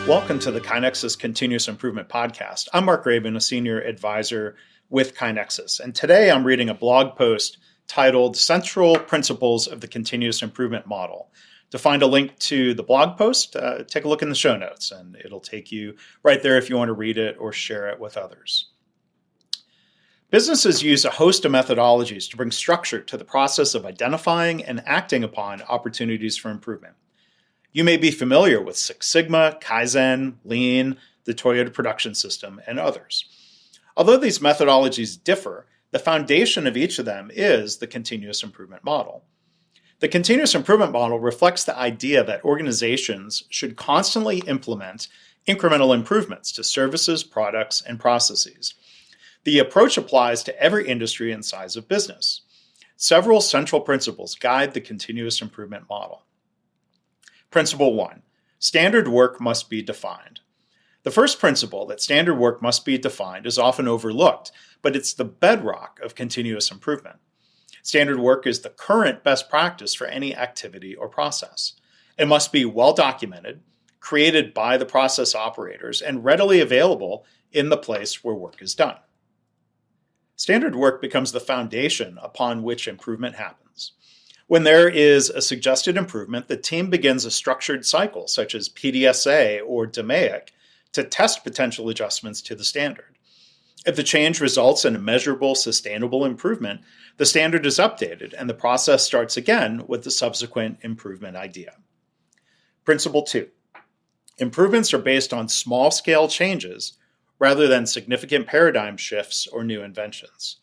Welcome to the KaiNexus Continuous Improvement Podcast. I'm Mark Graban, a senior advisor with KaiNexus, and today I'm reading a blog post titled Central Principles of the Continuous Improvement Model. To find a link to the blog post, take a look in the show notes, and it'll take you right there if you want to read it or share it with others. Businesses use a host of methodologies to bring structure to the process of identifying and acting upon opportunities for improvement. You may be familiar with Six Sigma, Kaizen, Lean, the Toyota Production System, and others. Although these methodologies differ, the foundation of each of them is the continuous improvement model. The continuous improvement model reflects the idea that organizations should constantly implement incremental improvements to services, products, and processes. The approach applies to every industry and size of business. Several central principles guide the continuous improvement model. Principle 1. Standard work must be defined. The first principle, that standard work must be defined, is often overlooked, but it's the bedrock of continuous improvement. Standard work is the current best practice for any activity or process. It must be well documented, created by the process operators, and readily available in the place where work is done. Standard work becomes the foundation upon which improvement happens. When there is a suggested improvement, the team begins a structured cycle, such as PDSA or DMAIC, to test potential adjustments to the standard. If the change results in a measurable, sustainable improvement, the standard is updated and the process starts again with the subsequent improvement idea. Principle 2. Improvements are based on small-scale changes rather than significant paradigm shifts or new inventions.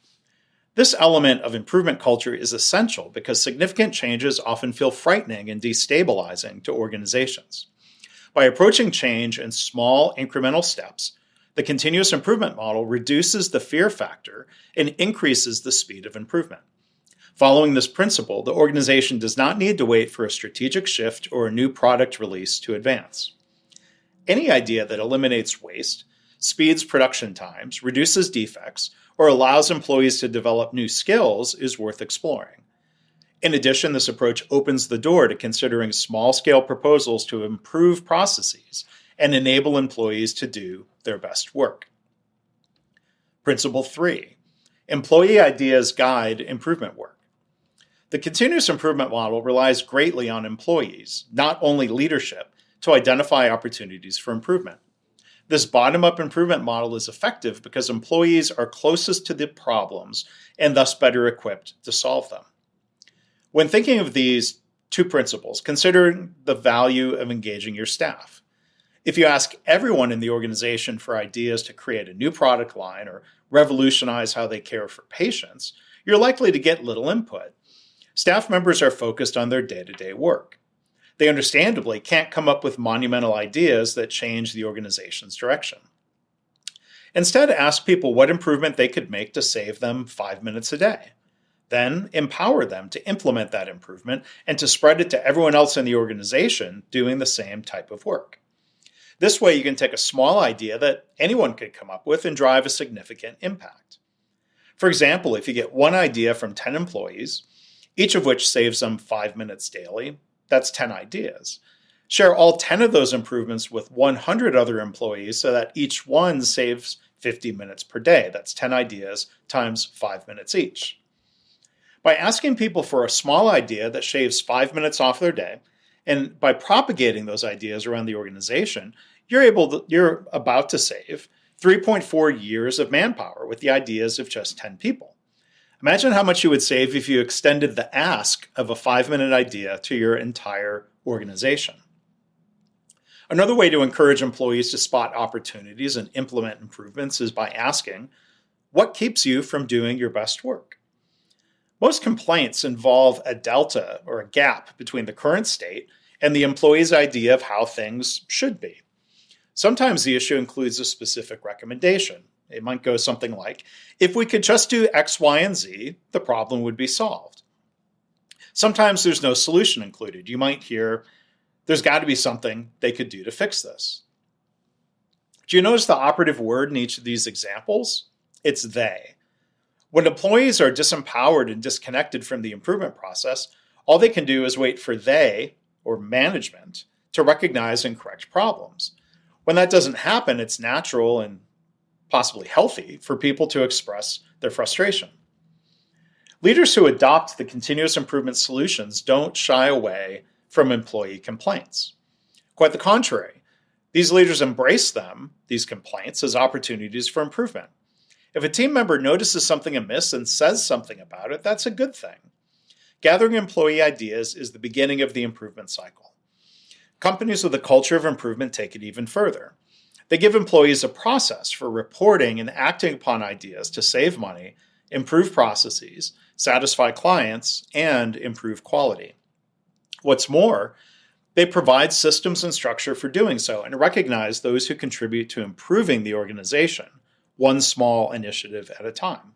This element of improvement culture is essential because significant changes often feel frightening and destabilizing to organizations. By approaching change in small incremental steps, the continuous improvement model reduces the fear factor and increases the speed of improvement. Following this principle, the organization does not need to wait for a strategic shift or a new product release to advance. Any idea that eliminates waste, speeds production times, reduces defects, or allows employees to develop new skills is worth exploring. In addition, this approach opens the door to considering small-scale proposals to improve processes and enable employees to do their best work. Principle 3. Employee ideas guide improvement work. The continuous improvement model relies greatly on employees, not only leadership, to identify opportunities for improvement. This bottom-up improvement model is effective because employees are closest to the problems and thus better equipped to solve them. When thinking of these two principles, consider the value of engaging your staff. If you ask everyone in the organization for ideas to create a new product line or revolutionize how they care for patients, you're likely to get little input. Staff members are focused on their day-to-day work. They understandably can't come up with monumental ideas that change the organization's direction. Instead, ask people what improvement they could make to save them 5 minutes a day. Then empower them to implement that improvement and to spread it to everyone else in the organization doing the same type of work. This way, you can take a small idea that anyone could come up with and drive a significant impact. For example, if you get one idea from 10 employees, each of which saves them 5 minutes daily, that's 10 ideas. Share all 10 of those improvements with 100 other employees so that each one saves 50 minutes per day. That's 10 ideas times 5 minutes each. By asking people for a small idea that shaves 5 minutes off their day, and by propagating those ideas around the organization, you're about to save 3.4 years of manpower with the ideas of just 10 people. Imagine how much you would save if you extended the ask of a 5-minute idea to your entire organization. Another way to encourage employees to spot opportunities and implement improvements is by asking, what keeps you from doing your best work? Most complaints involve a delta or a gap between the current state and the employee's idea of how things should be. Sometimes the issue includes a specific recommendation. It might go something like, if we could just do X, Y, and Z, the problem would be solved. Sometimes there's no solution included. You might hear, there's got to be something they could do to fix this. Do you notice the operative word in each of these examples? It's they. When employees are disempowered and disconnected from the improvement process, all they can do is wait for they, or management, to recognize and correct problems. When that doesn't happen, it's natural and possibly healthy for people to express their frustration. Leaders who adopt the continuous improvement solutions don't shy away from employee complaints. Quite the contrary. These leaders embrace these complaints, as opportunities for improvement. If a team member notices something amiss and says something about it, that's a good thing. Gathering employee ideas is the beginning of the improvement cycle. Companies with a culture of improvement take it even further. They give employees a process for reporting and acting upon ideas to save money, improve processes, satisfy clients, and improve quality. What's more, they provide systems and structure for doing so and recognize those who contribute to improving the organization, one small initiative at a time.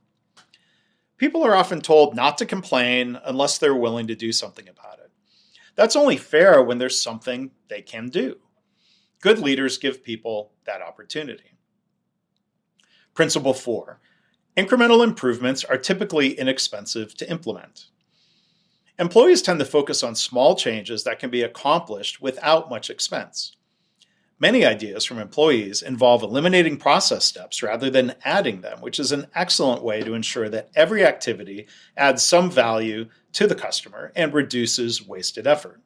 People are often told not to complain unless they're willing to do something about it. That's only fair when there's something they can do. Good leaders give people that opportunity. Principle 4. Incremental improvements are typically inexpensive to implement. Employees tend to focus on small changes that can be accomplished without much expense. Many ideas from employees involve eliminating process steps rather than adding them, which is an excellent way to ensure that every activity adds some value to the customer and reduces wasted effort.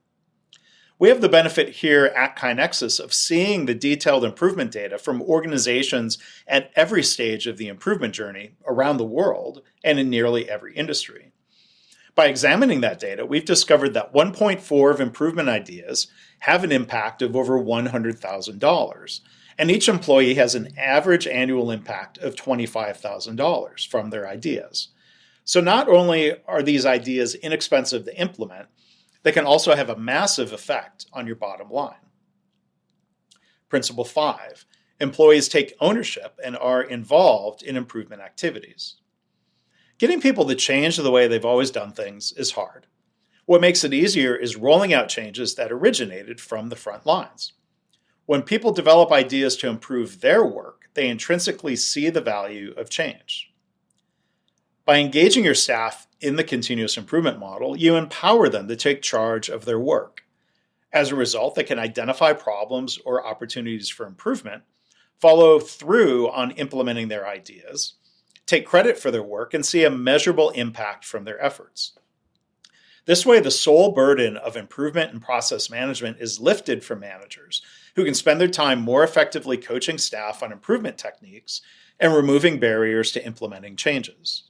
We have the benefit here at KaiNexus of seeing the detailed improvement data from organizations at every stage of the improvement journey around the world and in nearly every industry. By examining that data, we've discovered that 1.4 of improvement ideas have an impact of over $100,000, and each employee has an average annual impact of $25,000 from their ideas. So not only are these ideas inexpensive to implement, they can also have a massive effect on your bottom line. Principle 5. Employees take ownership and are involved in improvement activities. Getting people to change the way they've always done things is hard. What makes it easier is rolling out changes that originated from the front lines. When people develop ideas to improve their work, they intrinsically see the value of change. By engaging your staff in the continuous improvement model, you empower them to take charge of their work. As a result, they can identify problems or opportunities for improvement, follow through on implementing their ideas, take credit for their work, and see a measurable impact from their efforts. This way, the sole burden of improvement and process management is lifted from managers, who can spend their time more effectively coaching staff on improvement techniques and removing barriers to implementing changes.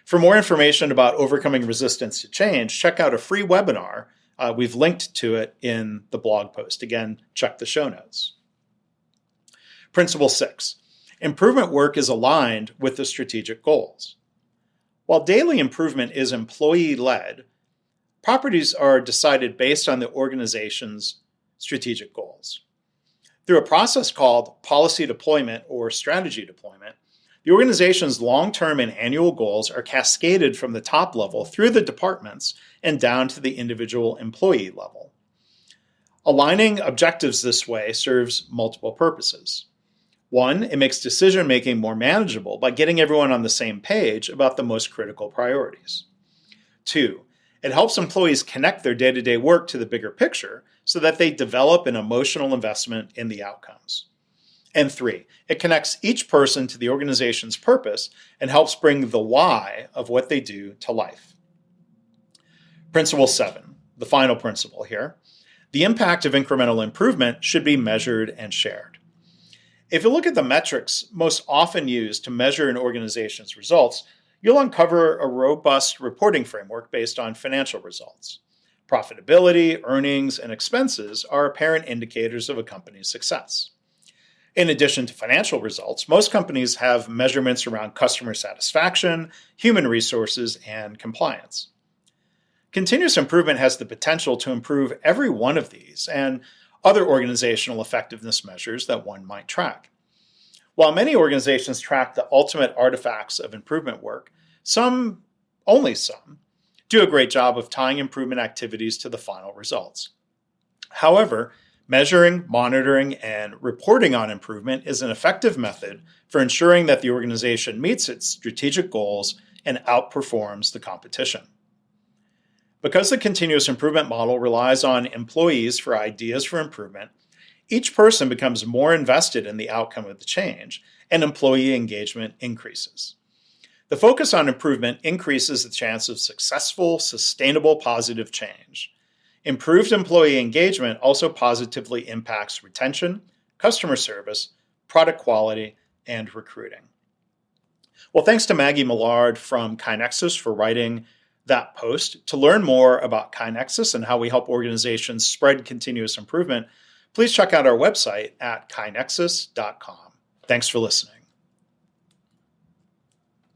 For more information about overcoming resistance to change, check out a free webinar. We've linked to it in the blog post. Again, check the show notes. Principle 6. Improvement work is aligned with the strategic goals. While daily improvement is employee-led, properties are decided based on the organization's strategic goals. Through a process called policy deployment or strategy deployment, the organization's long-term and annual goals are cascaded from the top level through the departments and down to the individual employee level. Aligning objectives this way serves multiple purposes. One, it makes decision-making more manageable by getting everyone on the same page about the most critical priorities. Two, it helps employees connect their day-to-day work to the bigger picture so that they develop an emotional investment in the outcomes. And three, it connects each person to the organization's purpose and helps bring the why of what they do to life. Principle 7, the final principle here. The impact of incremental improvement should be measured and shared. If you look at the metrics most often used to measure an organization's results, you'll uncover a robust reporting framework based on financial results. Profitability, earnings, and expenses are apparent indicators of a company's success. In addition to financial results, most companies have measurements around customer satisfaction, human resources, and compliance. Continuous improvement has the potential to improve every one of these and other organizational effectiveness measures that one might track. While many organizations track the ultimate artifacts of improvement work, only some, do a great job of tying improvement activities to the final results. However, measuring, monitoring, and reporting on improvement is an effective method for ensuring that the organization meets its strategic goals and outperforms the competition. Because the continuous improvement model relies on employees for ideas for improvement, Each person becomes more invested in the outcome of the change, and employee engagement increases. The focus on improvement increases the chance of successful, sustainable, positive change. Improved employee engagement also positively impacts retention, customer service, product quality, and recruiting. Well, thanks to Maggie Millard from KaiNexus for writing that post. To learn more about KaiNexus and how we help organizations spread continuous improvement, please check out our website at kainexus.com. Thanks for listening.